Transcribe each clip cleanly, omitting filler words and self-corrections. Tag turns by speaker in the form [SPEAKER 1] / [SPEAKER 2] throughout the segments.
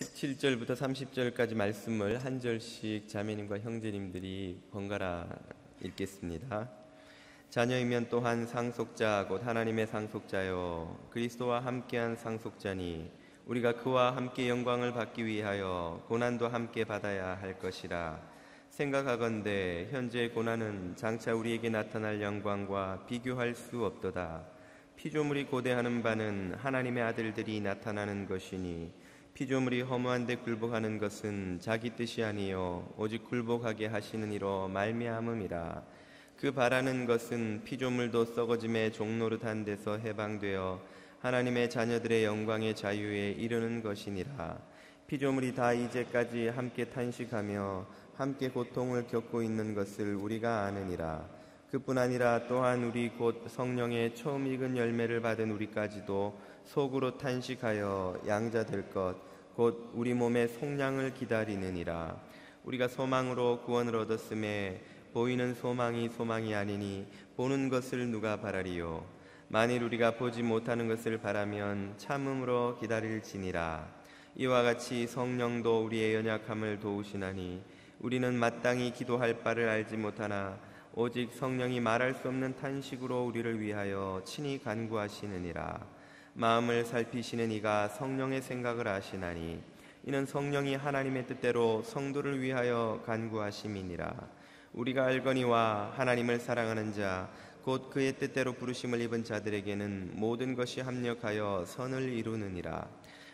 [SPEAKER 1] 17절부터 30절까지 말씀을 한 절씩 자매님과 형제님들이 번갈아 읽겠습니다. 자녀이면 또한 상속자 곧 하나님의 상속자요 그리스도와 함께한 상속자니 우리가 그와 함께 영광을 받기 위하여 고난도 함께 받아야 할 것이라. 생각하건대 현재의 고난은 장차 우리에게 나타날 영광과 비교할 수 없도다. 피조물이 고대하는 바는 하나님의 아들들이 나타나는 것이니 피조물이 허무한 데 굴복하는 것은 자기 뜻이 아니요 오직 굴복하게 하시는 이로 말미암음이라. 그 바라는 것은 피조물도 썩어짐의 종노릇한 데서 해방되어 하나님의 자녀들의 영광의 자유에 이르는 것이니라. 피조물이 다 이제까지 함께 탄식하며 함께 고통을 겪고 있는 것을 우리가 아느니라. 그뿐 아니라 또한 우리 곧 성령의 처음 익은 열매를 받은 우리까지도 속으로 탄식하여 양자될 것 곧 우리 몸의 속량을 기다리느니라. 우리가 소망으로 구원을 얻었음에 보이는 소망이 소망이 아니니 보는 것을 누가 바라리요. 만일 우리가 보지 못하는 것을 바라면 참음으로 기다릴지니라. 이와 같이 성령도 우리의 연약함을 도우시나니 우리는 마땅히 기도할 바를 알지 못하나 오직 성령이 말할 수 없는 탄식으로 우리를 위하여 친히 간구하시느니라. 마음을 살피시는 이가 성령의 생각을 아시나니 이는 성령이 하나님의 뜻대로 성도를 위하여 간구하심이니라. 우리가 알거니와 하나님을 사랑하는 자 곧 그의 뜻대로 부르심을 입은 자들에게는 모든 것이 합력하여 선을 이루느니라.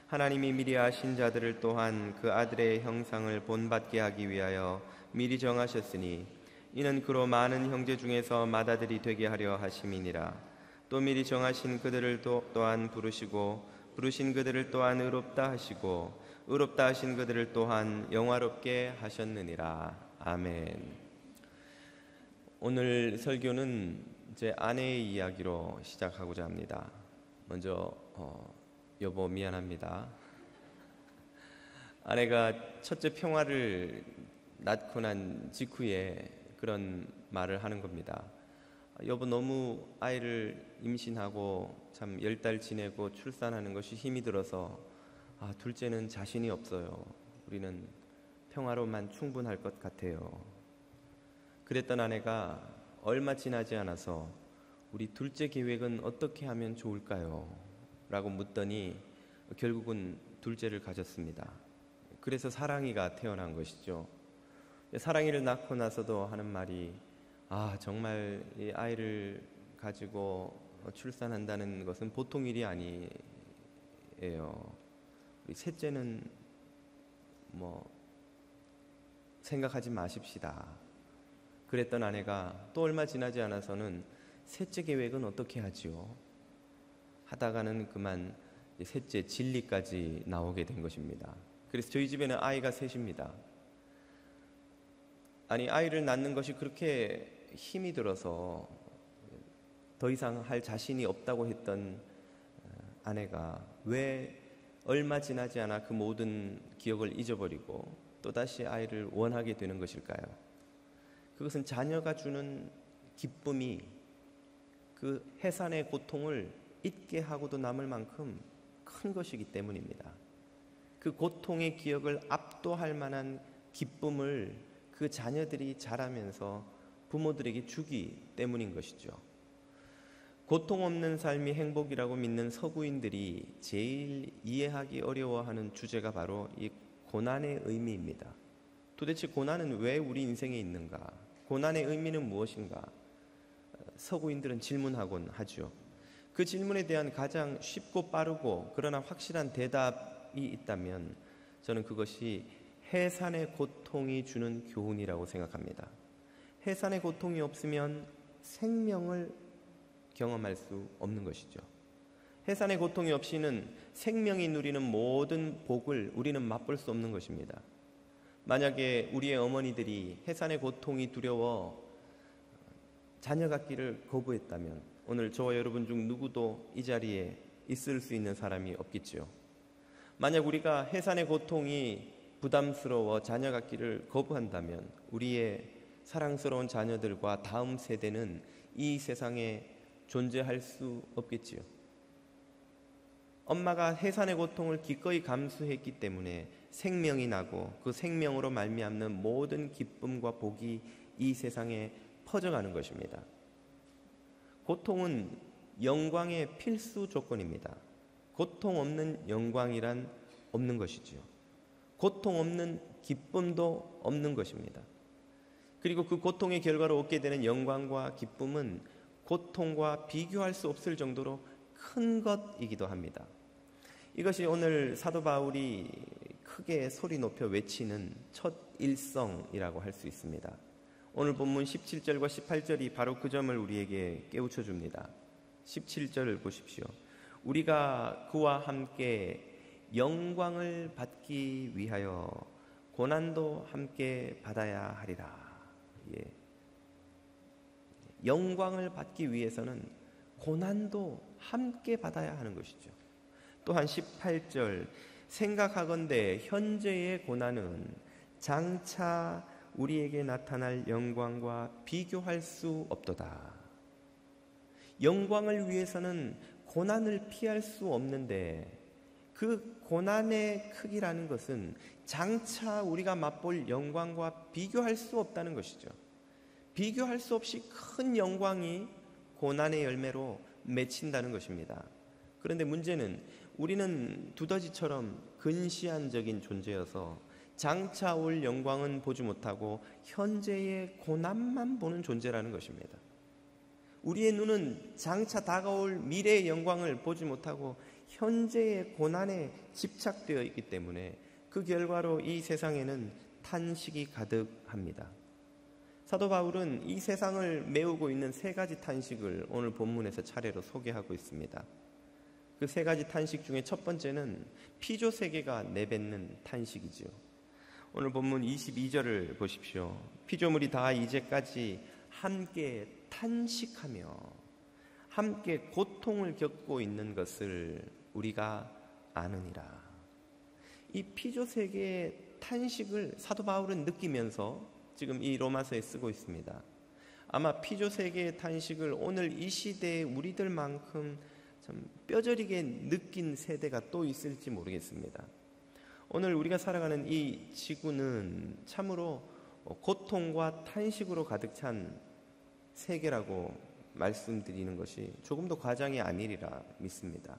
[SPEAKER 1] 하나님이 미리 아신 자들을 또한 그 아들의 형상을 본받게 하기 위하여 미리 정하셨으니 이는 그로 많은 형제 중에서 맏아들이 되게 하려 하심이니라. 또 미리 정하신 그들을 또한 부르시고 부르신 그들을 또한 의롭다 하시고 의롭다 하신 그들을 또한 영화롭게 하셨느니라. 아멘. 오늘 설교는 제 아내의 이야기로 시작하고자 합니다. 먼저 여보 미안합니다. 아내가 첫째 평화를 낳고 난 직후에 그런 말을 하는 겁니다. 여보 너무 아이를 임신하고 참 10달 지내고 출산하는 것이 힘이 들어서 둘째는 자신이 없어요. 우리는 평화로만 충분할 것 같아요. 그랬던 아내가 얼마 지나지 않아서 우리 둘째 계획은 어떻게 하면 좋을까요? 라고 묻더니 결국은 둘째를 가졌습니다. 그래서 사랑이가 태어난 것이죠. 사랑이를 낳고 나서도 하는 말이 정말 이 아이를 가지고 출산한다는 것은 보통 일이 아니에요. 우리 셋째는 생각하지 마십시다. 그랬던 아내가 또 얼마 지나지 않아서는 셋째 계획은 어떻게 하지요? 하다가는 그만 셋째 진리까지 나오게 된 것입니다. 그래서 저희 집에는 아이가 셋입니다. 아이를 낳는 것이 그렇게 힘이 들어서 더 이상 할 자신이 없다고 했던 아내가 왜 얼마 지나지 않아 그 모든 기억을 잊어버리고 또다시 아이를 원하게 되는 것일까요? 그것은 자녀가 주는 기쁨이 그 해산의 고통을 잊게 하고도 남을 만큼 큰 것이기 때문입니다. 그 고통의 기억을 압도할 만한 기쁨을 그 자녀들이 자라면서 부모들에게 주기 때문인 것이죠. 고통 없는 삶이 행복이라고 믿는 서구인들이 제일 이해하기 어려워하는 주제가 바로 이 고난의 의미입니다. 도대체 고난은 왜 우리 인생에 있는가? 고난의 의미는 무엇인가? 서구인들은 질문하곤 하죠. 그 질문에 대한 가장 쉽고 빠르고 그러나 확실한 대답이 있다면 저는 그것이 해산의 고통이 주는 교훈이라고 생각합니다. 해산의 고통이 없으면 생명을 경험할 수 없는 것이죠. 해산의 고통이 없이는 생명이 누리는 모든 복을 우리는 맛볼 수 없는 것입니다. 만약에 우리의 어머니들이 해산의 고통이 두려워 자녀 갖기를 거부했다면 오늘 저와 여러분 중 누구도 이 자리에 있을 수 있는 사람이 없겠죠. 만약 우리가 해산의 고통이 부담스러워 자녀 갖기를 거부한다면 우리의 사랑스러운 자녀들과 다음 세대는 이 세상에 존재할 수 없겠지요. 엄마가 해산의 고통을 기꺼이 감수했기 때문에 생명이 나고 그 생명으로 말미암는 모든 기쁨과 복이 이 세상에 퍼져가는 것입니다. 고통은 영광의 필수 조건입니다. 고통 없는 영광이란 없는 것이지요. 고통 없는 기쁨도 없는 것입니다. 그리고 그 고통의 결과로 얻게 되는 영광과 기쁨은 고통과 비교할 수 없을 정도로 큰 것이기도 합니다. 이것이 오늘 사도 바울이 크게 소리 높여 외치는 첫 일성이라고 할 수 있습니다. 오늘 본문 17절과 18절이 바로 그 점을 우리에게 깨우쳐 줍니다. 17절을 보십시오. 우리가 그와 함께 영광을 받기 위하여 고난도 함께 받아야 하리라. 예. 영광을 받기 위해서는 고난도 함께 받아야 하는 것이죠. 또한 18절 생각하건대 현재의 고난은 장차 우리에게 나타날 영광과 비교할 수 없도다. 영광을 위해서는 고난을 피할 수 없는데 그 고난의 크기라는 것은 장차 우리가 맛볼 영광과 비교할 수 없다는 것이죠. 비교할 수 없이 큰 영광이 고난의 열매로 맺힌다는 것입니다. 그런데 문제는 우리는 두더지처럼 근시안적인 존재여서 장차 올 영광은 보지 못하고 현재의 고난만 보는 존재라는 것입니다. 우리의 눈은 장차 다가올 미래의 영광을 보지 못하고 현재의 고난에 집착되어 있기 때문에 그 결과로 이 세상에는 탄식이 가득합니다. 사도 바울은 이 세상을 메우고 있는 세 가지 탄식을 오늘 본문에서 차례로 소개하고 있습니다. 그 세 가지 탄식 중에 첫 번째는 피조 세계가 내뱉는 탄식이죠. 오늘 본문 22절을 보십시오. 피조물이 다 이제까지 함께 탄식하며 함께 고통을 겪고 있는 것을 우리가 아느니라. 이 피조 세계의 탄식을 사도 바울은 느끼면서 지금 이 로마서에 쓰고 있습니다. 아마 피조 세계의 탄식을 오늘 이 시대의 우리들만큼 참 뼈저리게 느낀 세대가 또 있을지 모르겠습니다. 오늘 우리가 살아가는 이 지구는 참으로 고통과 탄식으로 가득 찬 세계라고 말씀드리는 것이 조금도 과장이 아니리라 믿습니다.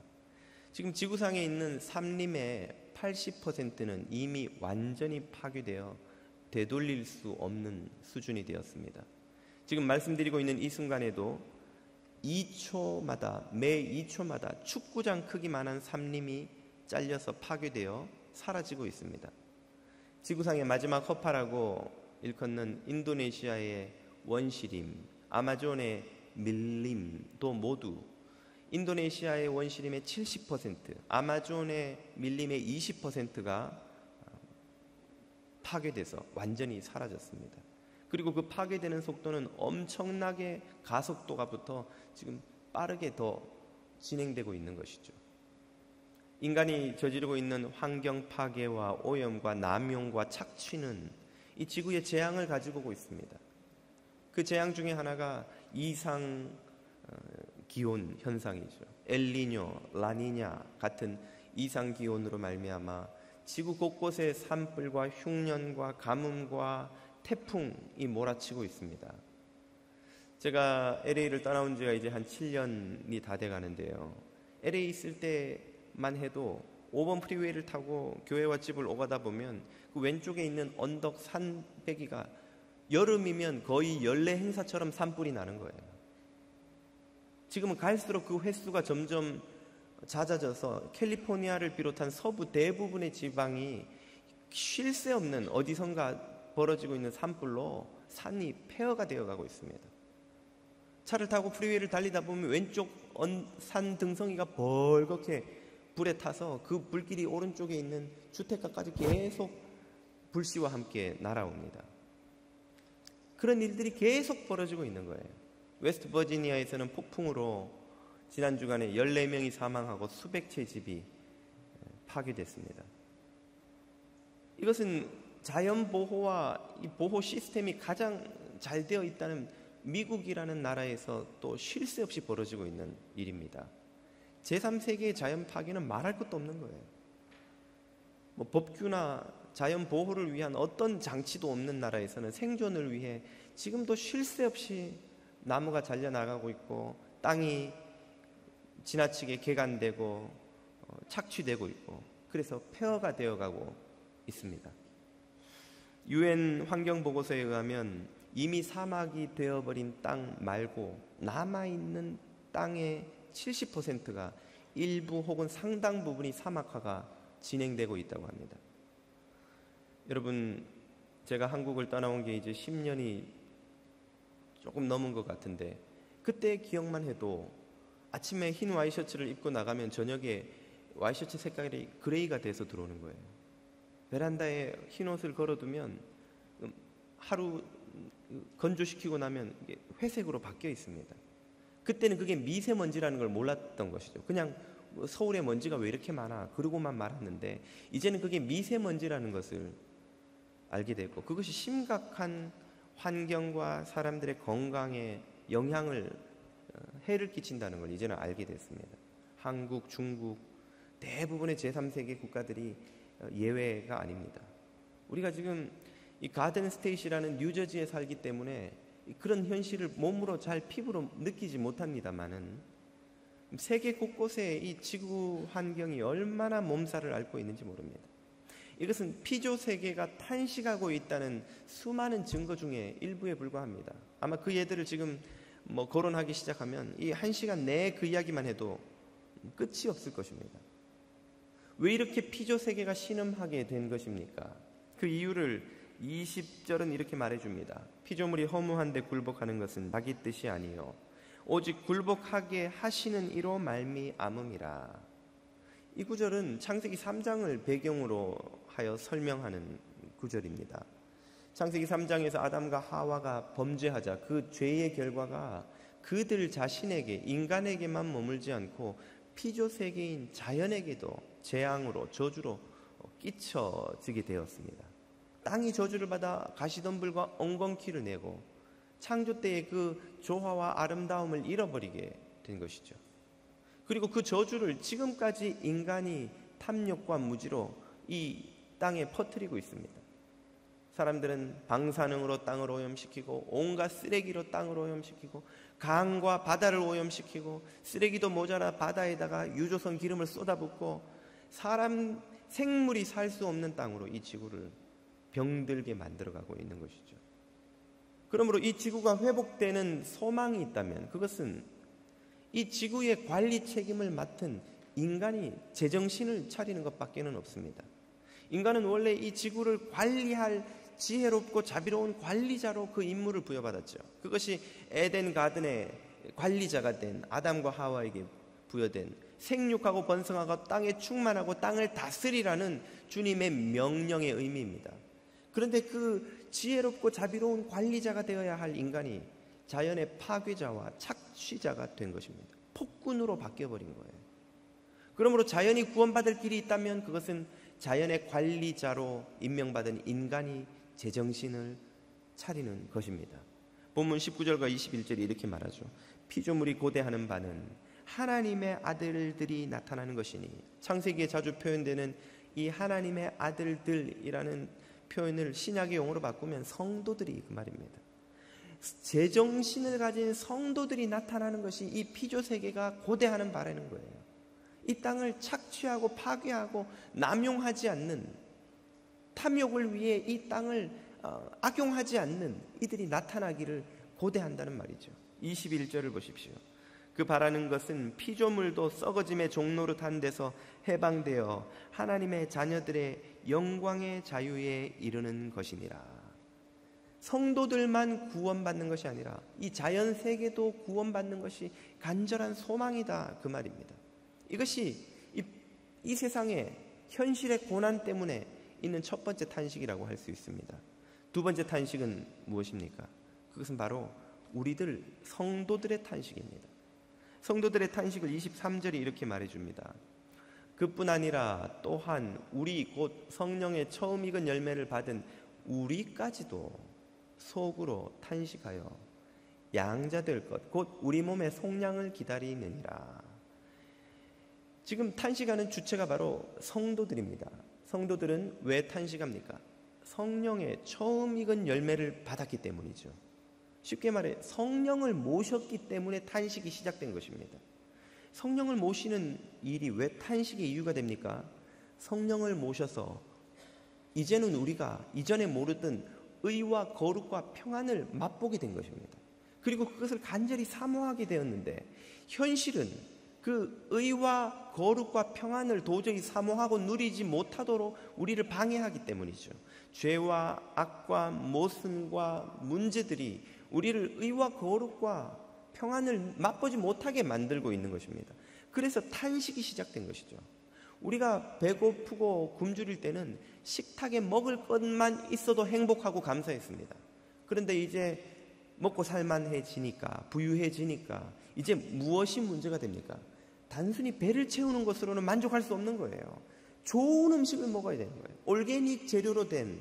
[SPEAKER 1] 지금 지구상에 있는 산림의 80%는 이미 완전히 파괴되어 되돌릴 수 없는 수준이 되었습니다. 지금 말씀드리고 있는 이 순간에도 매 2초마다 축구장 크기만한 산림이 잘려서 파괴되어 사라지고 있습니다. 지구상의 마지막 허파라고 일컫는 인도네시아의 원시림, 아마존의 밀림도 모두 인도네시아의 원시림의 70%, 아마존의 밀림의 20%가 파괴돼서 완전히 사라졌습니다. 그리고 그 파괴되는 속도는 엄청나게 가속도가 붙어 지금 빠르게 더 진행되고 있는 것이죠. 인간이 저지르고 있는 환경 파괴와 오염과 남용과 착취는 이 지구의 재앙을 가지고 오고 있습니다. 그 재앙 중에 하나가 이상 기온 현상이죠. 엘니뇨, 라니냐 같은 이상 기온으로 말미암아 지구 곳곳에 산불과 흉년과 가뭄과 태풍이 몰아치고 있습니다. 제가 LA를 떠나온 지가 이제 한 7년이 다 돼 가는데요. LA 있을 때만 해도 5번 프리웨이를 타고 교회와 집을 오가다 보면 그 왼쪽에 있는 언덕 산배기가 여름이면 거의 연례 행사처럼 산불이 나는 거예요. 지금은 갈수록 그 횟수가 점점 잦아져서 캘리포니아를 비롯한 서부 대부분의 지방이 쉴 새 없는 어디선가 벌어지고 있는 산불로 산이 폐허가 되어가고 있습니다. 차를 타고 프리웨이를 달리다 보면 왼쪽 산 등성이가 벌겋게 불에 타서 그 불길이 오른쪽에 있는 주택가까지 계속 불씨와 함께 날아옵니다. 그런 일들이 계속 벌어지고 있는 거예요. 웨스트 버지니아에서는 폭풍으로 지난 주간에 14명이 사망하고 수백 채 집이 파괴됐습니다. 이것은 자연보호와 이 보호 시스템이 가장 잘 되어 있다는 미국이라는 나라에서 또 쉴 새 없이 벌어지고 있는 일입니다. 제3세계의 자연 파괴는 말할 것도 없는 거예요. 뭐 법규나 자연 보호를 위한 어떤 장치도 없는 나라에서는 생존을 위해 지금도 쉴 새 없이 나무가 잘려나가고 있고 땅이 지나치게 개간되고 착취되고 있고, 그래서 폐허가 되어가고 있습니다. UN 환경보고서에 의하면 이미 사막이 되어버린 땅 말고 남아있는 땅의 70%가 일부 혹은 상당 부분이 사막화가 진행되고 있다고 합니다. 여러분, 제가 한국을 떠나온 게 이제 10년이 조금 넘은 것 같은데, 그때 기억만 해도 아침에 흰 와이셔츠를 입고 나가면 저녁에 와이셔츠 색깔이 그레이가 돼서 들어오는 거예요. 베란다에 흰 옷을 걸어두면 하루 건조시키고 나면 회색으로 바뀌어 있습니다. 그때는 그게 미세먼지라는 걸 몰랐던 것이죠. 그냥 서울에 먼지가 왜 이렇게 많아 그러고만 말았는데, 이제는 그게 미세먼지라는 것을 알게 됐고, 그것이 심각한 환경과 사람들의 건강에 해를 끼친다는 걸 이제는 알게 됐습니다. 한국, 중국, 대부분의 제3세계 국가들이 예외가 아닙니다. 우리가 지금 이 가든 스테이시라는 뉴저지에 살기 때문에 그런 현실을 몸으로 잘 피부로 느끼지 못합니다만은, 세계 곳곳에 이 지구 환경이 얼마나 몸살을 앓고 있는지 모릅니다. 이것은 피조 세계가 탄식하고 있다는 수많은 증거 중에 일부에 불과합니다. 아마 그 예들을 지금 거론하기 시작하면 이 1시간 내에 그 이야기만 해도 끝이 없을 것입니다. 왜 이렇게 피조 세계가 신음하게 된 것입니까? 그 이유를 20절은 이렇게 말해줍니다. 피조물이 허무한데 굴복하는 것은 자기 뜻이 아니요 오직 굴복하게 하시는 이로 말미암음이라. 이 구절은 창세기 3장을 배경으로 하여 설명하는 구절입니다. 창세기 3장에서 아담과 하와가 범죄하자 그 죄의 결과가 그들 자신에게, 인간에게만 머물지 않고 피조 세계인 자연에게도 재앙으로, 저주로 끼쳐지게 되었습니다. 땅이 저주를 받아 가시덤불과 엉겅퀴를 내고 창조 때의 그 조화와 아름다움을 잃어버리게 된 것이죠. 그리고 그 저주를 지금까지 인간이 탐욕과 무지로 이 땅에 퍼뜨리고 있습니다. 사람들은 방사능으로 땅을 오염시키고 온갖 쓰레기로 땅을 오염시키고 강과 바다를 오염시키고 쓰레기도 모자라 바다에다가 유조선 기름을 쏟아붓고 사람 생물이 살 수 없는 땅으로 이 지구를 병들게 만들어가고 있는 것이죠. 그러므로 이 지구가 회복되는 소망이 있다면 그것은 이 지구의 관리 책임을 맡은 인간이 제정신을 차리는 것밖에는 없습니다. 인간은 원래 이 지구를 관리할 지혜롭고 자비로운 관리자로 그 임무를 부여받았죠. 그것이 에덴 가든의 관리자가 된 아담과 하와에게 부여된 생육하고 번성하고 땅에 충만하고 땅을 다스리라는 주님의 명령의 의미입니다. 그런데 그 지혜롭고 자비로운 관리자가 되어야 할 인간이 자연의 파괴자와 착취자가 된 것입니다. 폭군으로 바뀌어버린 거예요. 그러므로 자연이 구원받을 길이 있다면 그것은 자연의 관리자로 임명받은 인간이 제정신을 차리는 것입니다. 본문 19절과 21절이 이렇게 말하죠. 피조물이 고대하는 바는 하나님의 아들들이 나타나는 것이니. 창세기에 자주 표현되는 이 하나님의 아들들이라는 표현을 신약의 용어로 바꾸면 성도들이 그 말입니다. 제정신을 가진 성도들이 나타나는 것이 이 피조세계가 고대하는 바라는 거예요. 이 땅을 착취하고 파괴하고 남용하지 않는, 탐욕을 위해 이 땅을 악용하지 않는 이들이 나타나기를 고대한다는 말이죠. 21절을 보십시오. 그 바라는 것은 피조물도 썩어짐의 종노릇한 데서 해방되어 하나님의 자녀들의 영광의 자유에 이르는 것이니라. 성도들만 구원받는 것이 아니라 이 자연 세계도 구원받는 것이 간절한 소망이다, 그 말입니다. 이것이 이 세상의 현실의 고난 때문에 있는 첫 번째 탄식이라고 할 수 있습니다. 두 번째 탄식은 무엇입니까? 그것은 바로 우리들 성도들의 탄식입니다. 성도들의 탄식을 23절이 이렇게 말해줍니다. 그뿐 아니라 또한 우리 곧 성령의 처음 익은 열매를 받은 우리까지도 속으로 탄식하여 양자될 것 곧 우리 몸의 속량을 기다리느니라. 지금 탄식하는 주체가 바로 성도들입니다. 성도들은 왜 탄식합니까? 성령의 처음 익은 열매를 받았기 때문이죠. 쉽게 말해 성령을 모셨기 때문에 탄식이 시작된 것입니다. 성령을 모시는 일이 왜 탄식의 이유가 됩니까? 성령을 모셔서 이제는 우리가 이전에 모르던 의와 거룩과 평안을 맛보게 된 것입니다. 그리고 그것을 간절히 사모하게 되었는데 현실은 그 의와 거룩과 평안을 도저히 사모하고 누리지 못하도록 우리를 방해하기 때문이죠. 죄와 악과 모순과 문제들이 우리를 의와 거룩과 평안을 맛보지 못하게 만들고 있는 것입니다. 그래서 탄식이 시작된 것이죠. 우리가 배고프고 굶주릴 때는 식탁에 먹을 것만 있어도 행복하고 감사했습니다. 그런데 이제 먹고 살만해지니까, 부유해지니까 이제 무엇이 문제가 됩니까? 단순히 배를 채우는 것으로는 만족할 수 없는 거예요. 좋은 음식을 먹어야 되는 거예요. 올게닉 재료로 된,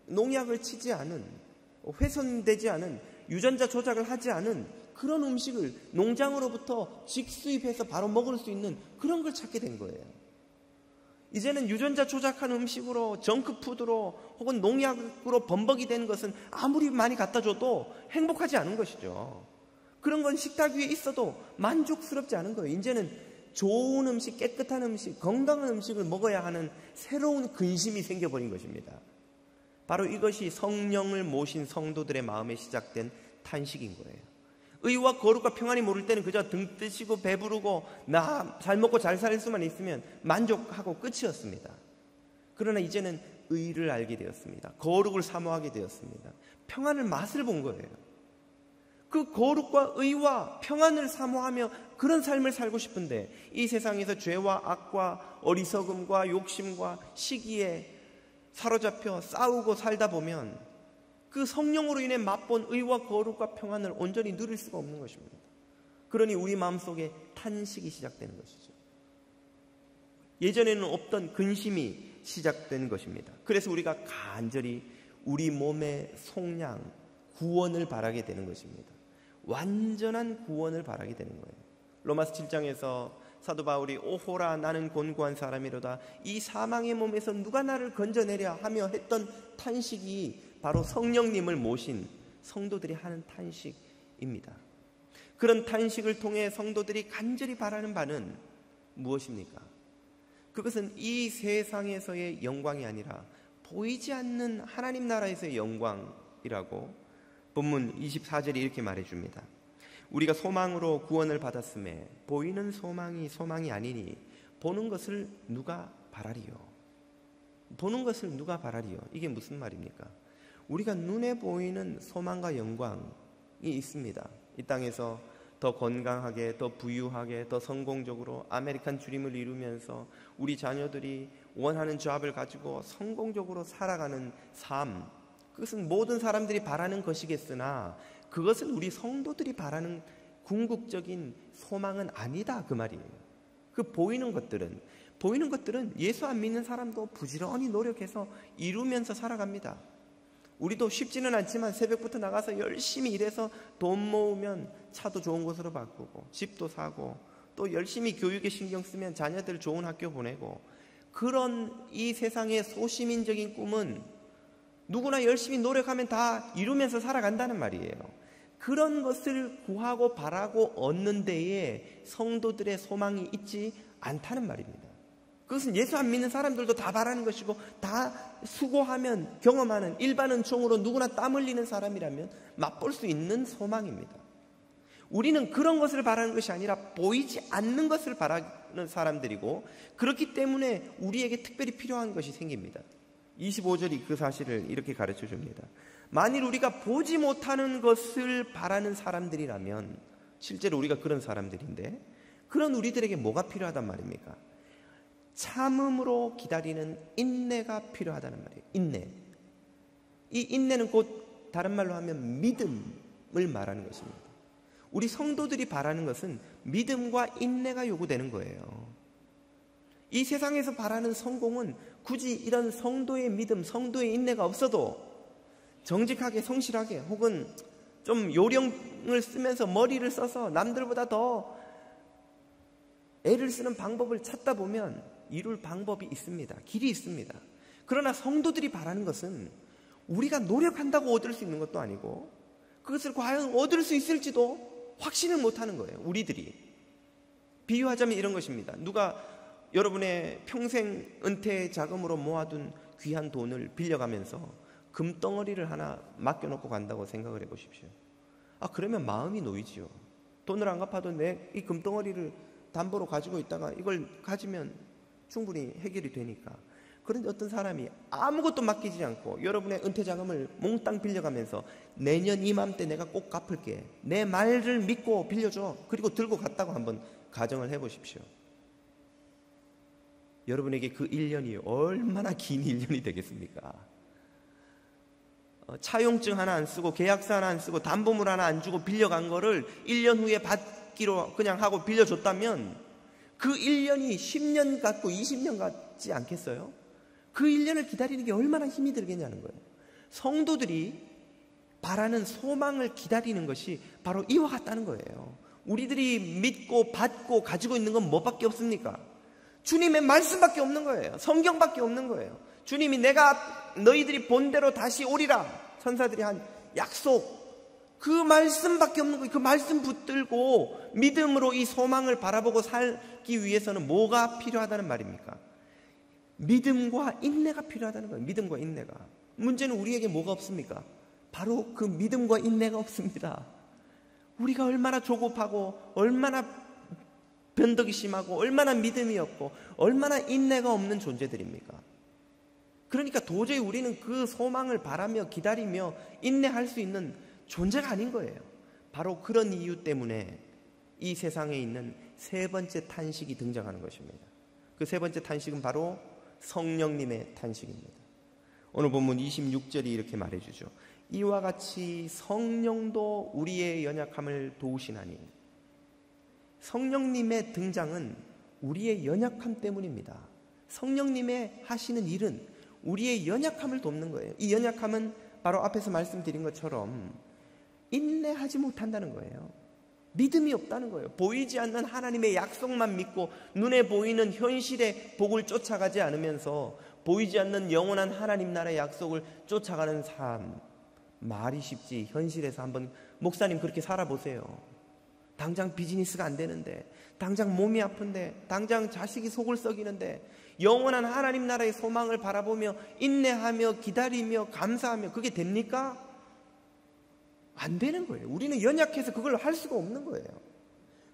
[SPEAKER 1] 농약을 치지 않은, 훼손되지 않은, 유전자 조작을 하지 않은 그런 음식을 농장으로부터 직수입해서 바로 먹을 수 있는 그런 걸 찾게 된 거예요. 이제는 유전자 조작한 음식으로, 정크푸드로 혹은 농약으로 범벅이 된 것은 아무리 많이 갖다 줘도 행복하지 않은 것이죠. 그런 건 식탁 위에 있어도 만족스럽지 않은 거예요. 이제는 좋은 음식, 깨끗한 음식, 건강한 음식을 먹어야 하는 새로운 근심이 생겨버린 것입니다. 바로 이것이 성령을 모신 성도들의 마음에 시작된 탄식인 거예요. 의와 거룩과 평안이 모를 때는 그저 등 뜨시고 배부르고 나 잘 먹고 잘 살 수만 있으면 만족하고 끝이었습니다. 그러나 이제는 의를 알게 되었습니다. 거룩을 사모하게 되었습니다. 평안을 맛을 본 거예요. 그 거룩과 의와 평안을 사모하며 그런 삶을 살고 싶은데 이 세상에서 죄와 악과 어리석음과 욕심과 시기에 사로잡혀 싸우고 살다 보면 그 성령으로 인해 맛본 의와 거룩과 평안을 온전히 누릴 수가 없는 것입니다. 그러니 우리 마음속에 탄식이 시작되는 것이죠. 예전에는 없던 근심이 시작된 것입니다. 그래서 우리가 간절히 우리 몸의 속량, 구원을 바라게 되는 것입니다. 완전한 구원을 바라게 되는 거예요. 로마서 7장에서 사도 바울이 오호라 나는 곤고한 사람이로다 이 사망의 몸에서 누가 나를 건져내랴 하며 했던 탄식이 바로 성령님을 모신 성도들이 하는 탄식입니다. 그런 탄식을 통해 성도들이 간절히 바라는 바는 무엇입니까? 그것은 이 세상에서의 영광이 아니라 보이지 않는 하나님 나라에서의 영광이라고 본문 24절이 이렇게 말해줍니다. 우리가 소망으로 구원을 받았음에 보이는 소망이 아니니 보는 것을 누가 바라리요? 보는 것을 누가 바라리요? 이게 무슨 말입니까? 우리가 눈에 보이는 소망과 영광이 있습니다. 이 땅에서 더 건강하게, 더 부유하게, 더 성공적으로 아메리칸 드림을 이루면서 우리 자녀들이 원하는 잡을 가지고 성공적으로 살아가는 삶, 그것은 모든 사람들이 바라는 것이겠으나 그것은 우리 성도들이 바라는 궁극적인 소망은 아니다 그 말이에요. 그 보이는 것들은 예수 안 믿는 사람도 부지런히 노력해서 이루면서 살아갑니다. 우리도 쉽지는 않지만 새벽부터 나가서 열심히 일해서 돈 모으면 차도 좋은 곳으로 바꾸고 집도 사고 또 열심히 교육에 신경 쓰면 자녀들 좋은 학교 보내고 그런 이 세상의 소시민적인 꿈은 누구나 열심히 노력하면 다 이루면서 살아간다는 말이에요. 그런 것을 구하고 바라고 얻는 데에 성도들의 소망이 있지 않다는 말입니다. 그것은 예수 안 믿는 사람들도 다 바라는 것이고 다 수고하면 경험하는 일반 은총으로 누구나 땀 흘리는 사람이라면 맛볼 수 있는 소망입니다. 우리는 그런 것을 바라는 것이 아니라 보이지 않는 것을 바라는 사람들이고 그렇기 때문에 우리에게 특별히 필요한 것이 생깁니다. 25절이 그 사실을 이렇게 가르쳐 줍니다. 만일 우리가 보지 못하는 것을 바라는 사람들이라면 실제로 우리가 그런 사람들인데 그런 우리들에게 뭐가 필요하단 말입니까? 참음으로 기다리는 인내가 필요하다는 말이에요. 인내. 이 인내는 곧 다른 말로 하면 믿음을 말하는 것입니다. 우리 성도들이 바라는 것은 믿음과 인내가 요구되는 거예요. 이 세상에서 바라는 성공은 굳이 이런 성도의 믿음, 성도의 인내가 없어도 정직하게 성실하게 혹은 좀 요령을 쓰면서 머리를 써서 남들보다 더 애를 쓰는 방법을 찾다 보면 이룰 방법이 있습니다. 길이 있습니다. 그러나 성도들이 바라는 것은 우리가 노력한다고 얻을 수 있는 것도 아니고 그것을 과연 얻을 수 있을지도 확신을 못하는 거예요. 우리들이. 비유하자면 이런 것입니다. 누가 여러분의 평생 은퇴 자금으로 모아둔 귀한 돈을 빌려가면서 금덩어리를 하나 맡겨놓고 간다고 생각을 해보십시오. 그러면 마음이 놓이지요. 돈을 안 갚아도 내 이 금덩어리를 담보로 가지고 있다가 이걸 가지면 충분히 해결이 되니까. 그런데 어떤 사람이 아무것도 맡기지 않고 여러분의 은퇴 자금을 몽땅 빌려가면서 내년 이맘때 내가 꼭 갚을게, 내 말을 믿고 빌려줘, 그리고 들고 갔다고 한번 가정을 해보십시오. 여러분에게 그 1년이 얼마나 긴 1년이 되겠습니까? 차용증 하나 안 쓰고 계약서 하나 안 쓰고 담보물 하나 안 주고 빌려간 거를 1년 후에 받기로 그냥 하고 빌려줬다면 그 1년이 10년 같고 20년 같지 않겠어요? 그 1년을 기다리는 게 얼마나 힘이 들겠냐는 거예요. 성도들이 바라는 소망을 기다리는 것이 바로 이와 같다는 거예요. 우리들이 믿고 받고 가지고 있는 건 뭐밖에 없습니까? 주님의 말씀밖에 없는 거예요. 성경밖에 없는 거예요. 주님이 내가 너희들이 본대로 다시 오리라, 천사들이 한 약속, 그 말씀밖에 없는 거예요. 그 말씀 붙들고 믿음으로 이 소망을 바라보고 살기 위해서는 뭐가 필요하다는 말입니까? 믿음과 인내가 필요하다는 거예요. 믿음과 인내가. 문제는 우리에게 뭐가 없습니까? 바로 그 믿음과 인내가 없습니다. 우리가 얼마나 조급하고 얼마나 변덕이 심하고 얼마나 믿음이 없고 얼마나 인내가 없는 존재들입니까? 그러니까 도저히 우리는 그 소망을 바라며 기다리며 인내할 수 있는 존재가 아닌 거예요. 바로 그런 이유 때문에 이 세상에 있는 세 번째 탄식이 등장하는 것입니다. 그 세 번째 탄식은 바로 성령님의 탄식입니다. 오늘 본문 26절이 이렇게 말해주죠. 이와 같이 성령도 우리의 연약함을 도우시나니. 성령님의 등장은 우리의 연약함 때문입니다. 성령님의 하시는 일은 우리의 연약함을 돕는 거예요. 이 연약함은 바로 앞에서 말씀드린 것처럼 인내하지 못한다는 거예요. 믿음이 없다는 거예요. 보이지 않는 하나님의 약속만 믿고 눈에 보이는 현실의 복을 쫓아가지 않으면서 보이지 않는 영원한 하나님 나라의 약속을 쫓아가는 삶. 말이 쉽지 현실에서 한번 목사님 그렇게 살아보세요. 당장 비즈니스가 안 되는데, 당장 몸이 아픈데, 당장 자식이 속을 썩이는데 영원한 하나님 나라의 소망을 바라보며 인내하며 기다리며 감사하며 그게 됩니까? 안 되는 거예요. 우리는 연약해서 그걸 할 수가 없는 거예요.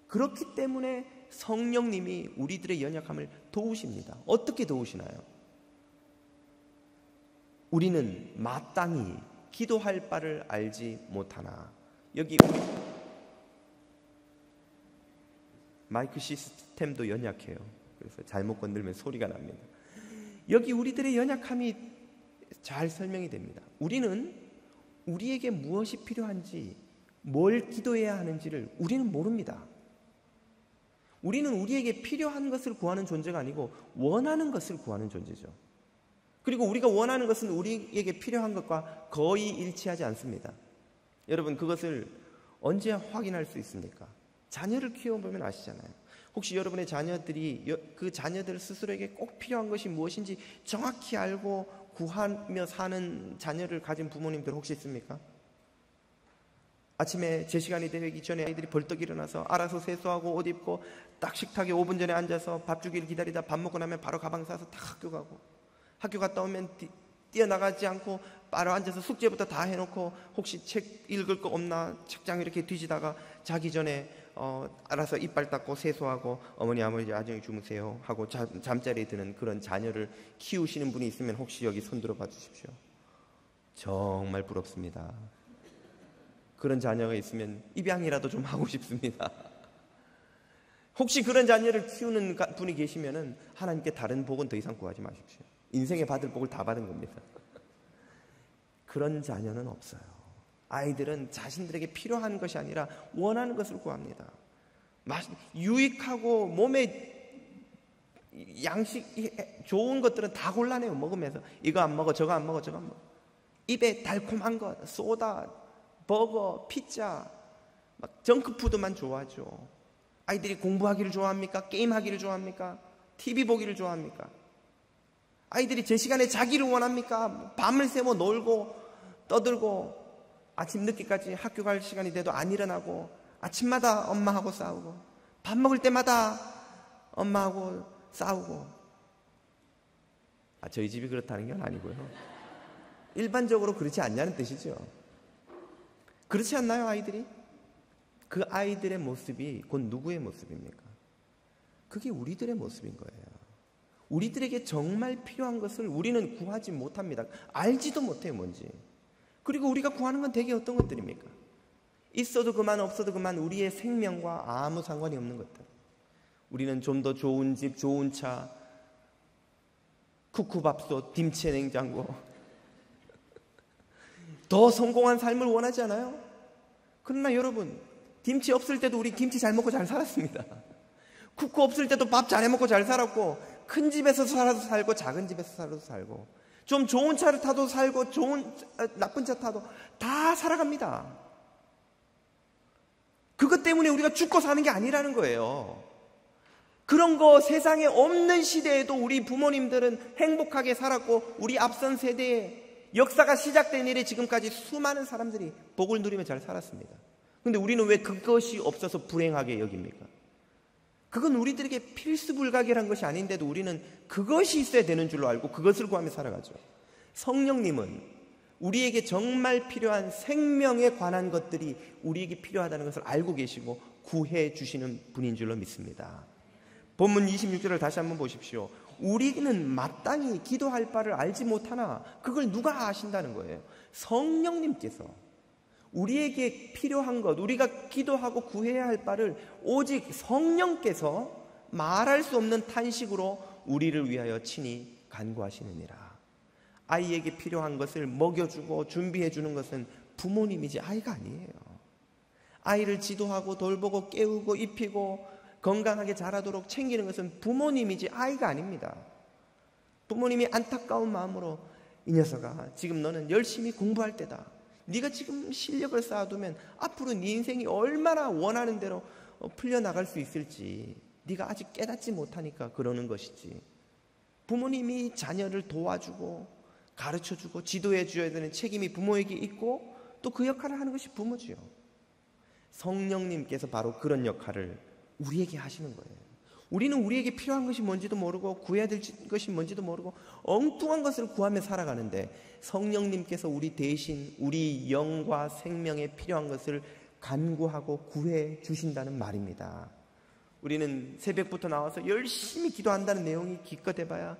[SPEAKER 1] 그렇기 때문에 성령님이 우리들의 연약함을 도우십니다. 어떻게 도우시나요? 우리는 마땅히 기도할 바를 알지 못하나. 여기 마이크 시스템도 연약해요. 그래서 잘못 건들면 소리가 납니다. 여기 우리들의 연약함이 잘 설명이 됩니다. 우리는 우리에게 무엇이 필요한지, 뭘 기도해야 하는지를 우리는 모릅니다. 우리는 우리에게 필요한 것을 구하는 존재가 아니고 원하는 것을 구하는 존재죠. 그리고 우리가 원하는 것은 우리에게 필요한 것과 거의 일치하지 않습니다. 여러분, 그것을 언제 확인할 수 있습니까? 자녀를 키워보면 아시잖아요. 혹시 여러분의 자녀들이 그 자녀들 스스로에게 꼭 필요한 것이 무엇인지 정확히 알고 구하며 사는 자녀를 가진 부모님들 혹시 있습니까? 아침에 제 시간이 되기 전에 아이들이 벌떡 일어나서 알아서 세수하고 옷 입고 딱 식탁에 5분 전에 앉아서 밥 주기를 기다리다 밥 먹고 나면 바로 가방 싸서 딱 학교 가고, 학교 갔다 오면 뛰어나가지 않고 바로 앉아서 숙제부터 다 해놓고 혹시 책 읽을 거 없나 책장 이렇게 뒤지다가 자기 전에 알아서 이빨 닦고 세수하고 어머니 아버지 안녕히 주무세요 하고 잠자리에 드는 그런 자녀를 키우시는 분이 있으면 혹시 여기 손 들어봐 주십시오. 정말 부럽습니다. 그런 자녀가 있으면 입양이라도 좀 하고 싶습니다. 혹시 그런 자녀를 키우는 분이 계시면은 하나님께 다른 복은 더 이상 구하지 마십시오. 인생에 받을 복을 다 받은 겁니다. 그런 자녀는 없어요. 아이들은 자신들에게 필요한 것이 아니라 원하는 것을 구합니다. 유익하고 몸에 양식 좋은 것들은 다 골라내요. 먹으면서 이거 안 먹어, 저거 안 먹어, 저거 안 먹어. 입에 달콤한 것, 소다, 버거, 피자, 막 정크푸드만 좋아하죠. 아이들이 공부하기를 좋아합니까? 게임하기를 좋아합니까? TV 보기를 좋아합니까? 아이들이 제 시간에 자기를 원합니까? 밤을 새워 놀고 떠들고 아침 늦게까지 학교 갈 시간이 돼도 안 일어나고 아침마다 엄마하고 싸우고 밥 먹을 때마다 엄마하고 싸우고. 저희 집이 그렇다는 건 아니고요. 일반적으로 그렇지 않냐는 뜻이죠. 그렇지 않나요, 아이들이? 그 아이들의 모습이 곧 누구의 모습입니까? 그게 우리들의 모습인 거예요. 우리들에게 정말 필요한 것을 우리는 구하지 못합니다. 알지도 못해요, 뭔지. 그리고 우리가 구하는 건 대개 어떤 것들입니까? 있어도 그만 없어도 그만 우리의 생명과 아무 상관이 없는 것들. 우리는 좀 더 좋은 집, 좋은 차, 쿠쿠밥솥, 김치 냉장고, 더 성공한 삶을 원하지 않아요? 그러나 여러분, 김치 없을 때도 우리 김치 잘 먹고 잘 살았습니다. 쿠쿠 없을 때도 밥 잘 해먹고 잘 살았고, 큰 집에서 살아도 살고 작은 집에서 살아도 살고, 좀 좋은 차를 타도 살고 나쁜 차 타도 다 살아갑니다. 그것 때문에 우리가 죽고 사는 게 아니라는 거예요. 그런 거 세상에 없는 시대에도 우리 부모님들은 행복하게 살았고, 우리 앞선 세대에 역사가 시작된 이래 지금까지 수많은 사람들이 복을 누리며 잘 살았습니다. 그런데 우리는 왜 그것이 없어서 불행하게 여깁니까? 그건 우리들에게 필수불가결한 것이 아닌데도 우리는 그것이 있어야 되는 줄로 알고 그것을 구하며 살아가죠. 성령님은 우리에게 정말 필요한 생명에 관한 것들이 우리에게 필요하다는 것을 알고 계시고 구해 주시는 분인 줄로 믿습니다. 본문 26절을 다시 한번 보십시오. 우리는 마땅히 기도할 바를 알지 못하나 그걸 누가 아신다는 거예요? 성령님께서 우리에게 필요한 것, 우리가 기도하고 구해야 할 바를 오직 성령께서 말할 수 없는 탄식으로 우리를 위하여 친히 간구하시느니라. 아이에게 필요한 것을 먹여주고 준비해 주는 것은 부모님이지 아이가 아니에요. 아이를 지도하고 돌보고 깨우고 입히고 건강하게 자라도록 챙기는 것은 부모님이지 아이가 아닙니다. 부모님이 안타까운 마음으로 이 녀석아, 지금 너는 열심히 공부할 때다. 네가 지금 실력을 쌓아두면 앞으로 네 인생이 얼마나 원하는 대로 풀려나갈 수 있을지 네가 아직 깨닫지 못하니까 그러는 것이지. 부모님이 자녀를 도와주고 가르쳐주고 지도해 줘야 되는 책임이 부모에게 있고 또 그 역할을 하는 것이 부모지요. 성령님께서 바로 그런 역할을 우리에게 하시는 거예요. 우리는 우리에게 필요한 것이 뭔지도 모르고 구해야 될 것이 뭔지도 모르고 엉뚱한 것을 구하며 살아가는데 성령님께서 우리 대신 우리 영과 생명에 필요한 것을 간구하고 구해 주신다는 말입니다. 우리는 새벽부터 나와서 열심히 기도한다는 내용이 기껏 해봐야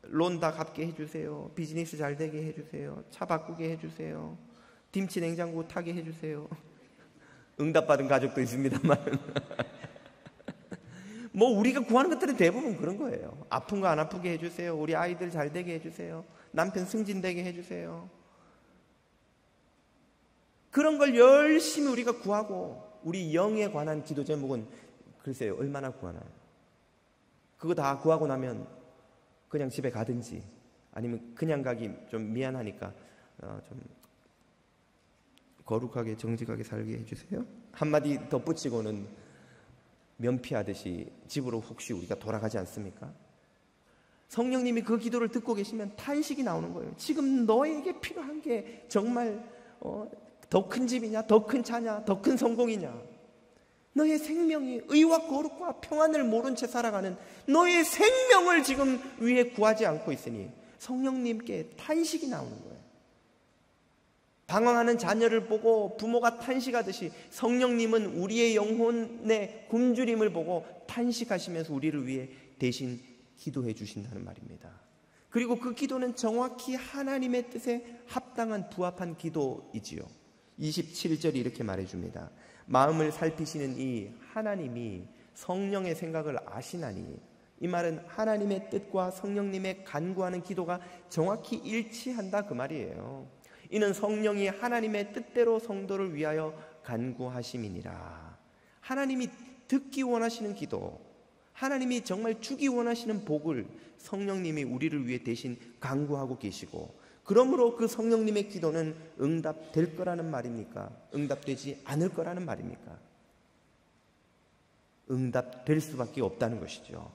[SPEAKER 1] 론 다 갚게 해주세요, 비즈니스 잘 되게 해주세요, 차 바꾸게 해주세요, 김치 냉장고 타게 해주세요. 응답받은 가족도 있습니다만 뭐 우리가 구하는 것들은 대부분 그런 거예요. 아픈 거 안 아프게 해주세요, 우리 아이들 잘 되게 해주세요, 남편 승진되게 해주세요. 그런 걸 열심히 우리가 구하고 우리 영에 관한 기도 제목은 글쎄요 얼마나 구하나요? 그거 다 구하고 나면 그냥 집에 가든지 아니면 그냥 가기 좀 미안하니까 좀 거룩하게 정직하게 살게 해주세요. 한마디 덧붙이고는 면피하듯이 집으로 혹시 우리가 돌아가지 않습니까? 성령님이 그 기도를 듣고 계시면 탄식이 나오는 거예요. 지금 너에게 필요한 게 정말 더 큰 집이냐, 더 큰 차냐, 더 큰 성공이냐, 너의 생명이 의와 거룩과 평안을 모른 채 살아가는 너의 생명을 지금 위해 구하지 않고 있으니 성령님께 탄식이 나오는 거예요. 방황하는 자녀를 보고 부모가 탄식하듯이 성령님은 우리의 영혼의 굶주림을 보고 탄식하시면서 우리를 위해 대신 기도해 주신다는 말입니다. 그리고 그 기도는 정확히 하나님의 뜻에 합당한 부합한 기도이지요. 27절이 이렇게 말해줍니다. 마음을 살피시는 이 하나님이 성령의 생각을 아시나니, 이 말은 하나님의 뜻과 성령님의 간구하는 기도가 정확히 일치한다 그 말이에요. 이는 성령이 하나님의 뜻대로 성도를 위하여 간구하심이니라. 하나님이 듣기 원하시는 기도, 하나님이 정말 주기 원하시는 복을 성령님이 우리를 위해 대신 간구하고 계시고, 그러므로 그 성령님의 기도는 응답될 거라는 말입니까? 응답되지 않을 거라는 말입니까? 응답될 수밖에 없다는 것이죠.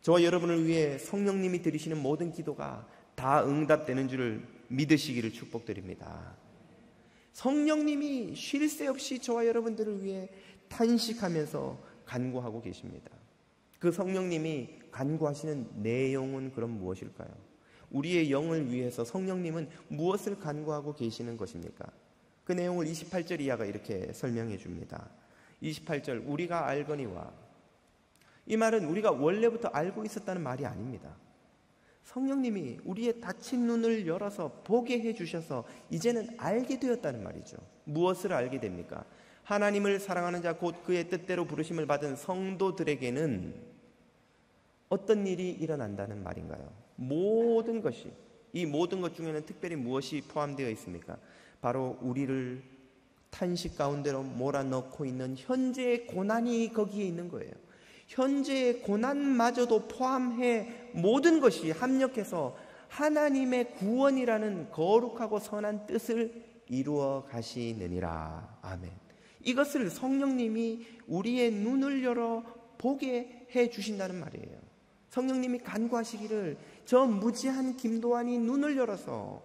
[SPEAKER 1] 저와 여러분을 위해 성령님이 드리시는 모든 기도가 다 응답되는 줄을 믿으시기를 축복드립니다. 성령님이 쉴 새 없이 저와 여러분들을 위해 탄식하면서 간구하고 계십니다. 그 성령님이 간구하시는 내용은 그럼 무엇일까요? 우리의 영을 위해서 성령님은 무엇을 간구하고 계시는 것입니까? 그 내용을 28절 이하가 이렇게 설명해 줍니다. 28절, 우리가 알거니와. 이 말은 우리가 원래부터 알고 있었다는 말이 아닙니다. 성령님이 우리의 닫힌 눈을 열어서 보게 해주셔서 이제는 알게 되었다는 말이죠. 무엇을 알게 됩니까? 하나님을 사랑하는 자 곧 그의 뜻대로 부르심을 받은 성도들에게는 어떤 일이 일어난다는 말인가요? 모든 것이, 이 모든 것 중에는 특별히 무엇이 포함되어 있습니까? 바로 우리를 탄식 가운데로 몰아넣고 있는 현재의 고난이 거기에 있는 거예요. 현재의 고난마저도 포함해 모든 것이 합력해서 하나님의 구원이라는 거룩하고 선한 뜻을 이루어 가시느니라. 아멘. 이것을 성령님이 우리의 눈을 열어 보게 해 주신다는 말이에요. 성령님이 간구하시기를 저 무지한 김도환이 눈을 열어서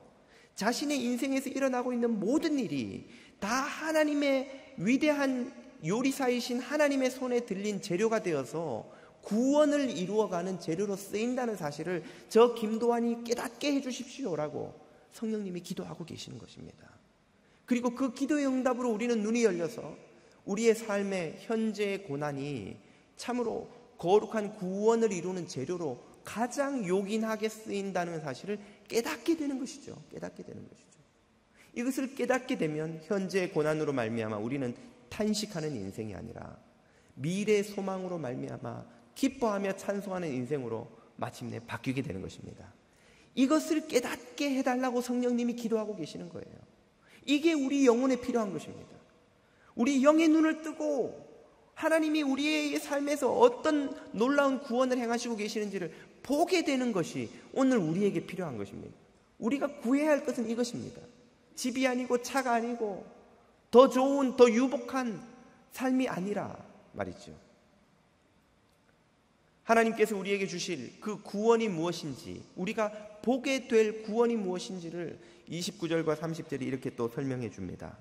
[SPEAKER 1] 자신의 인생에서 일어나고 있는 모든 일이 다 하나님의 위대한 요리사이신 하나님의 손에 들린 재료가 되어서 구원을 이루어가는 재료로 쓰인다는 사실을 저 김도환이 깨닫게 해주십시오라고 성령님이 기도하고 계시는 것입니다. 그리고 그 기도의 응답으로 우리는 눈이 열려서 우리의 삶의 현재의 고난이 참으로 거룩한 구원을 이루는 재료로 가장 요긴하게 쓰인다는 사실을 깨닫게 되는 것이죠. 깨닫게 되는 것이죠. 이것을 깨닫게 되면 현재의 고난으로 말미암아 우리는 탄식하는 인생이 아니라 미래의 소망으로 말미암아 기뻐하며 찬송하는 인생으로 마침내 바뀌게 되는 것입니다. 이것을 깨닫게 해달라고 성령님이 기도하고 계시는 거예요. 이게 우리 영혼에 필요한 것입니다. 우리 영의 눈을 뜨고 하나님이 우리의 삶에서 어떤 놀라운 구원을 행하시고 계시는지를 보게 되는 것이 오늘 우리에게 필요한 것입니다. 우리가 구해야 할 것은 이것입니다. 집이 아니고 차가 아니고 더 좋은, 더 유복한 삶이 아니라 말이죠. 하나님께서 우리에게 주실 그 구원이 무엇인지, 우리가 보게 될 구원이 무엇인지를 29절과 30절이 이렇게 또 설명해 줍니다.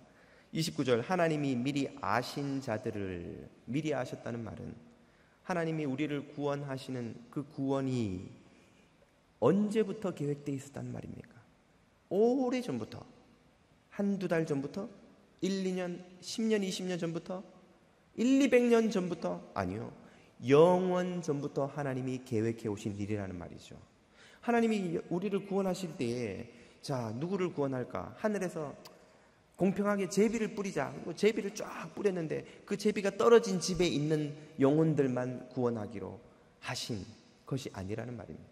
[SPEAKER 1] 29절, 하나님이 미리 아신 자들을, 미리 아셨다는 말은 하나님이 우리를 구원하시는 그 구원이 언제부터 계획되어 있었다는 말입니까? 오래전부터, 한두 달 전부터? 1, 2년, 10년, 20년 전부터? 1, 200년 전부터? 아니요. 영원 전부터 하나님이 계획해 오신 일이라는 말이죠. 하나님이 우리를 구원하실 때에 자, 누구를 구원할까? 하늘에서 공평하게 제비를 뿌리자. 제비를 쫙 뿌렸는데 그 제비가 떨어진 집에 있는 영혼들만 구원하기로 하신 것이 아니라는 말입니다.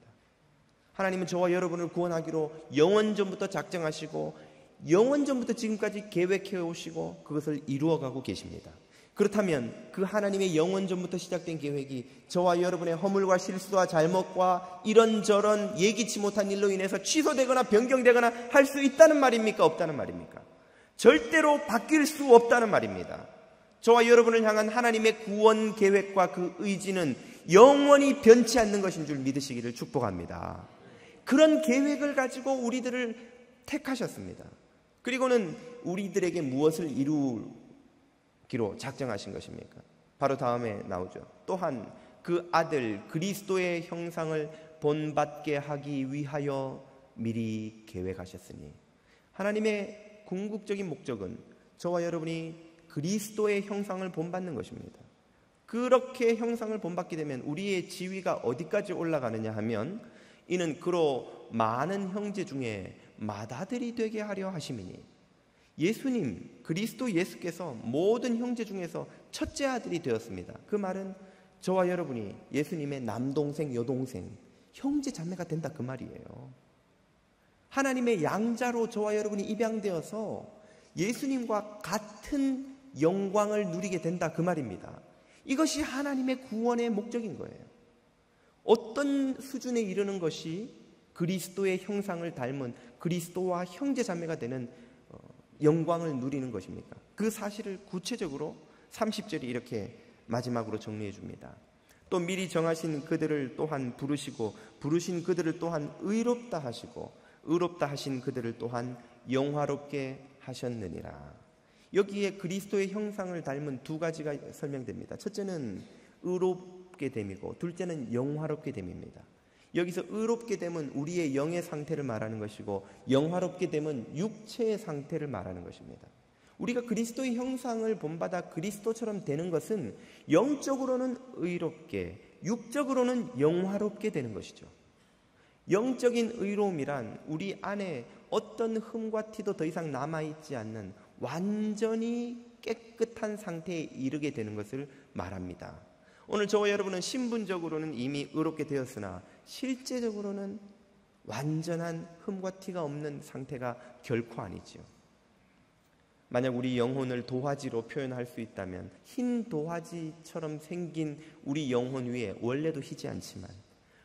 [SPEAKER 1] 하나님은 저와 여러분을 구원하기로 영원전부터 작정하시고 영원전부터 지금까지 계획해 오시고 그것을 이루어가고 계십니다. 그렇다면 그 하나님의 영원전부터 시작된 계획이 저와 여러분의 허물과 실수와 잘못과 이런저런 예기치 못한 일로 인해서 취소되거나 변경되거나 할 수 있다는 말입니까? 없다는 말입니까? 절대로 바뀔 수 없다는 말입니다. 저와 여러분을 향한 하나님의 구원 계획과 그 의지는 영원히 변치 않는 것인 줄 믿으시기를 축복합니다. 그런 계획을 가지고 우리들을 택하셨습니다. 그리고는 우리들에게 무엇을 이루기로 작정하신 것입니까? 바로 다음에 나오죠. 또한 그 아들 그리스도의 형상을 본받게 하기 위하여 미리 계획하셨으니, 하나님의 궁극적인 목적은 저와 여러분이 그리스도의 형상을 본받는 것입니다. 그렇게 형상을 본받게 되면 우리의 지위가 어디까지 올라가느냐 하면 이는 그로 많은 형제 중에 맏아들이 되게 하려 하심이니, 예수님, 그리스도 예수께서 모든 형제 중에서 첫째 아들이 되었습니다. 그 말은 저와 여러분이 예수님의 남동생, 여동생, 형제 자매가 된다 그 말이에요. 하나님의 양자로 저와 여러분이 입양되어서 예수님과 같은 영광을 누리게 된다 그 말입니다. 이것이 하나님의 구원의 목적인 거예요. 어떤 수준에 이르는 것이 그리스도의 형상을 닮은 그리스도와 형제 자매가 되는 영광을 누리는 것입니까? 그 사실을 구체적으로 30절이 이렇게 마지막으로 정리해 줍니다. 또 미리 정하신 그들을 또한 부르시고 부르신 그들을 또한 의롭다 하시고 의롭다 하신 그들을 또한 영화롭게 하셨느니라. 여기에 그리스도의 형상을 닮은 두 가지가 설명됩니다. 첫째는 의롭게 됨이고 둘째는 영화롭게 됨입니다. 여기서 의롭게 됨은 우리의 영의 상태를 말하는 것이고 영화롭게 됨은 육체의 상태를 말하는 것입니다. 우리가 그리스도의 형상을 본받아 그리스도처럼 되는 것은 영적으로는 의롭게, 육적으로는 영화롭게 되는 것이죠. 영적인 의로움이란 우리 안에 어떤 흠과 티도 더 이상 남아있지 않는 완전히 깨끗한 상태에 이르게 되는 것을 말합니다. 오늘 저와 여러분은 신분적으로는 이미 의롭게 되었으나 실제적으로는 완전한 흠과 티가 없는 상태가 결코 아니지요. 만약 우리 영혼을 도화지로 표현할 수 있다면 흰 도화지처럼 생긴 우리 영혼 위에 원래도 희지 않지만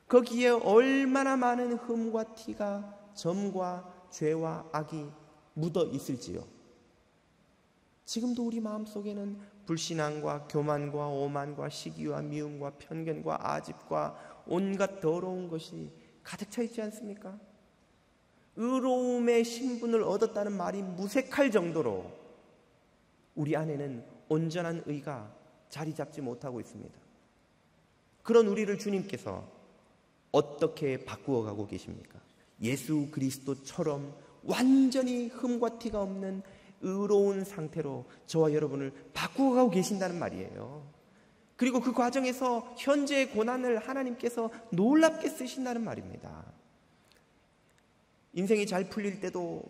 [SPEAKER 1] 거기에 얼마나 많은 흠과 티가 점과 죄와 악이 묻어 있을지요. 지금도 우리 마음속에는 불신앙과 교만과 오만과 시기와 미움과 편견과 아집과 온갖 더러운 것이 가득 차 있지 않습니까? 의로움의 신분을 얻었다는 말이 무색할 정도로 우리 안에는 온전한 의가 자리 잡지 못하고 있습니다. 그런 우리를 주님께서 어떻게 바꾸어 가고 계십니까? 예수 그리스도처럼 완전히 흠과 티가 없는 의로운 상태로 저와 여러분을 바꾸어 가고 계신다는 말이에요. 그리고 그 과정에서 현재의 고난을 하나님께서 놀랍게 쓰신다는 말입니다. 인생이 잘 풀릴 때도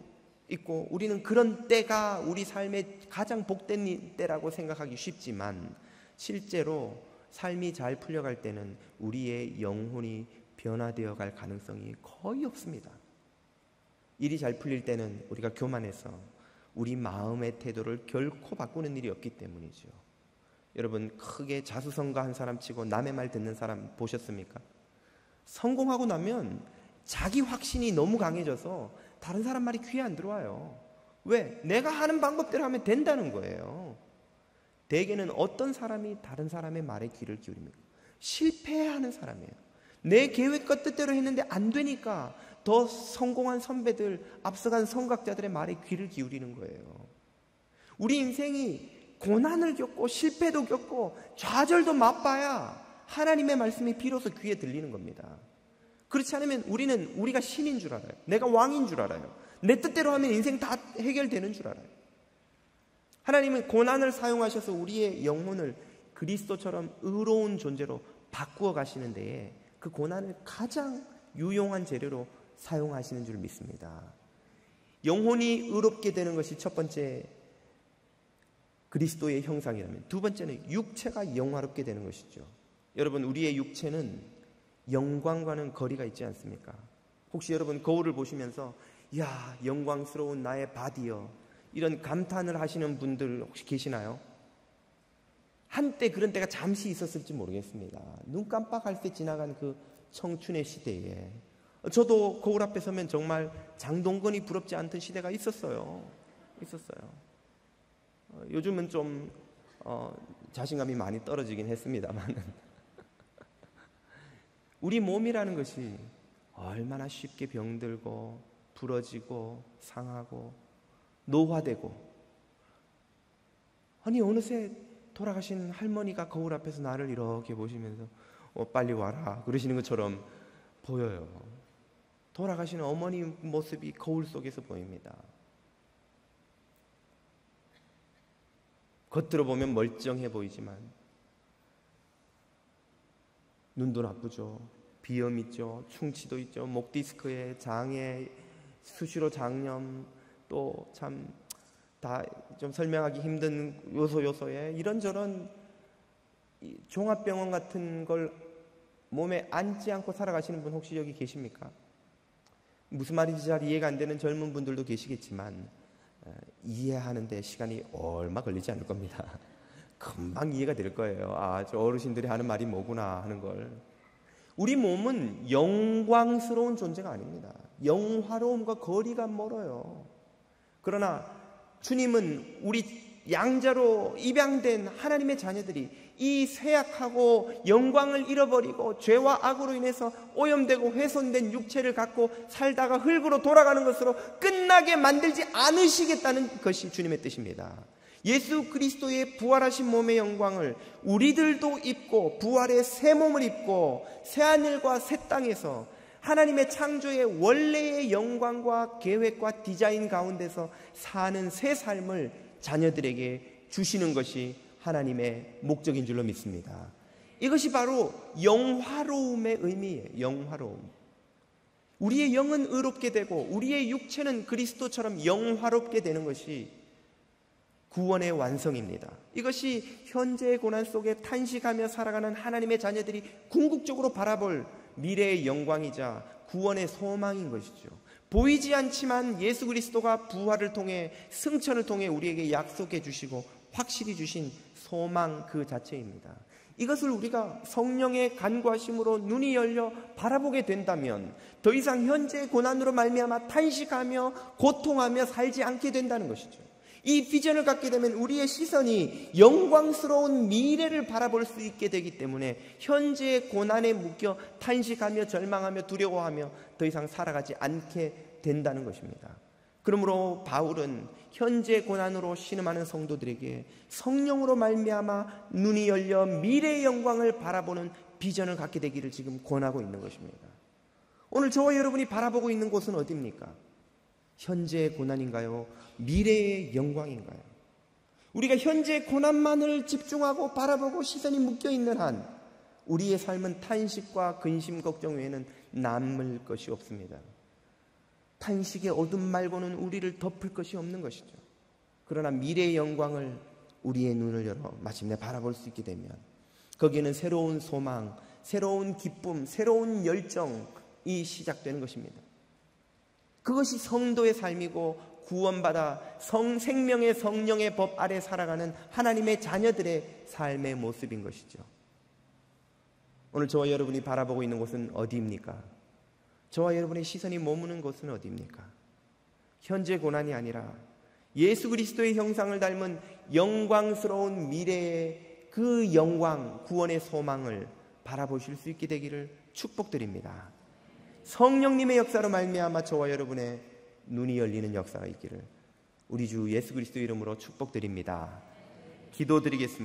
[SPEAKER 1] 있고 우리는 그런 때가 우리 삶의 가장 복된 때라고 생각하기 쉽지만 실제로 삶이 잘 풀려갈 때는 우리의 영혼이 변화되어 갈 가능성이 거의 없습니다. 일이 잘 풀릴 때는 우리가 교만해서 우리 마음의 태도를 결코 바꾸는 일이 없기 때문이죠. 여러분 크게 자수성가한 사람 치고 남의 말 듣는 사람 보셨습니까? 성공하고 나면 자기 확신이 너무 강해져서 다른 사람 말이 귀에 안 들어와요. 왜? 내가 하는 방법대로 하면 된다는 거예요. 대개는 어떤 사람이 다른 사람의 말에 귀를 기울입니까? 실패하는 사람이에요. 내 계획과 뜻대로 했는데 안 되니까 더 성공한 선배들, 앞서간 성각자들의 말에 귀를 기울이는 거예요. 우리 인생이 고난을 겪고 실패도 겪고 좌절도 맛봐야 하나님의 말씀이 비로소 귀에 들리는 겁니다. 그렇지 않으면 우리는 우리가 신인 줄 알아요. 내가 왕인 줄 알아요. 내 뜻대로 하면 인생 다 해결되는 줄 알아요. 하나님은 고난을 사용하셔서 우리의 영혼을 그리스도처럼 의로운 존재로 바꾸어 가시는 데에 그 고난을 가장 유용한 재료로 사용하시는 줄 믿습니다. 영혼이 의롭게 되는 것이 첫 번째 그리스도의 형상이라면 두 번째는 육체가 영화롭게 되는 것이죠. 여러분 우리의 육체는 영광과는 거리가 있지 않습니까? 혹시 여러분 거울을 보시면서 야 영광스러운 나의 바디여 이런 감탄을 하시는 분들 혹시 계시나요? 한때 그런 때가 잠시 있었을지 모르겠습니다. 눈 깜빡할 때 지나간 그 청춘의 시대에 저도 거울 앞에 서면 정말 장동건이 부럽지 않던 시대가 있었어요. 요즘은 좀 자신감이 많이 떨어지긴 했습니다만 우리 몸이라는 것이 얼마나 쉽게 병들고 부러지고 상하고 노화되고 아니 어느새 돌아가신 할머니가 거울 앞에서 나를 이렇게 보시면서 빨리 와라 그러시는 것처럼 보여요. 돌아가시는 어머니 모습이 거울 속에서 보입니다. 겉으로 보면 멀쩡해 보이지만 눈도 나쁘죠. 비염 있죠. 충치도 있죠. 목 디스크에 장애, 수시로 장염, 또 참 다 좀 설명하기 힘든 요소에 이런저런 종합병원 같은 걸 몸에 안지 않고 살아가시는 분 혹시 여기 계십니까? 무슨 말인지 잘 이해가 안 되는 젊은 분들도 계시겠지만 이해하는 데 시간이 얼마 걸리지 않을 겁니다. 금방 이해가 될 거예요. 아, 저 어르신들이 하는 말이 뭐구나 하는 걸. 우리 몸은 영광스러운 존재가 아닙니다. 영화로움과 거리가 멀어요. 그러나 주님은 우리 양자로 입양된 하나님의 자녀들이 이 쇠약하고 영광을 잃어버리고 죄와 악으로 인해서 오염되고 훼손된 육체를 갖고 살다가 흙으로 돌아가는 것으로 끝나게 만들지 않으시겠다는 것이 주님의 뜻입니다. 예수 그리스도의 부활하신 몸의 영광을 우리들도 입고 부활의 새 몸을 입고 새하늘과 새 땅에서 하나님의 창조의 원래의 영광과 계획과 디자인 가운데서 사는 새 삶을 자녀들에게 주시는 것이 하나님의 목적인 줄로 믿습니다. 이것이 바로 영화로움의 의미예요. 영화로움. 우리의 영은 의롭게 되고 우리의 육체는 그리스도처럼 영화롭게 되는 것이 구원의 완성입니다. 이것이 현재의 고난 속에 탄식하며 살아가는 하나님의 자녀들이 궁극적으로 바라볼 미래의 영광이자 구원의 소망인 것이죠. 보이지 않지만 예수 그리스도가 부활을 통해 승천을 통해 우리에게 약속해 주시고 확실히 주신 소망 그 자체입니다. 이것을 우리가 성령의 간구하심으로 눈이 열려 바라보게 된다면 더 이상 현재의 고난으로 말미암아 탄식하며 고통하며 살지 않게 된다는 것이죠. 이 비전을 갖게 되면 우리의 시선이 영광스러운 미래를 바라볼 수 있게 되기 때문에 현재의 고난에 묶여 탄식하며 절망하며 두려워하며 더 이상 살아가지 않게 된다는 것입니다. 그러므로 바울은 현재 고난으로 신음하는 성도들에게 성령으로 말미암아 눈이 열려 미래의 영광을 바라보는 비전을 갖게 되기를 지금 권하고 있는 것입니다. 오늘 저와 여러분이 바라보고 있는 곳은 어디입니까? 현재의 고난인가요? 미래의 영광인가요? 우리가 현재의 고난만을 집중하고 바라보고 시선이 묶여있는 한 우리의 삶은 탄식과 근심, 걱정 외에는 남을 것이 없습니다. 탄식의 어둠 말고는 우리를 덮을 것이 없는 것이죠. 그러나 미래의 영광을 우리의 눈을 열어 마침내 바라볼 수 있게 되면 거기에는 새로운 소망, 새로운 기쁨, 새로운 열정이 시작되는 것입니다. 그것이 성도의 삶이고 구원받아 생명의 성령의 법 아래 살아가는 하나님의 자녀들의 삶의 모습인 것이죠. 오늘 저와 여러분이 바라보고 있는 곳은 어디입니까? 저와 여러분의 시선이 머무는 곳은 어디입니까? 현재 고난이 아니라 예수 그리스도의 형상을 닮은 영광스러운 미래의 그 영광, 구원의 소망을 바라보실 수 있게 되기를 축복드립니다. 성령님의 역사로 말미암아 저와 여러분의 눈이 열리는 역사가 있기를 우리 주 예수 그리스도 이름으로 축복드립니다. 기도드리겠습니다.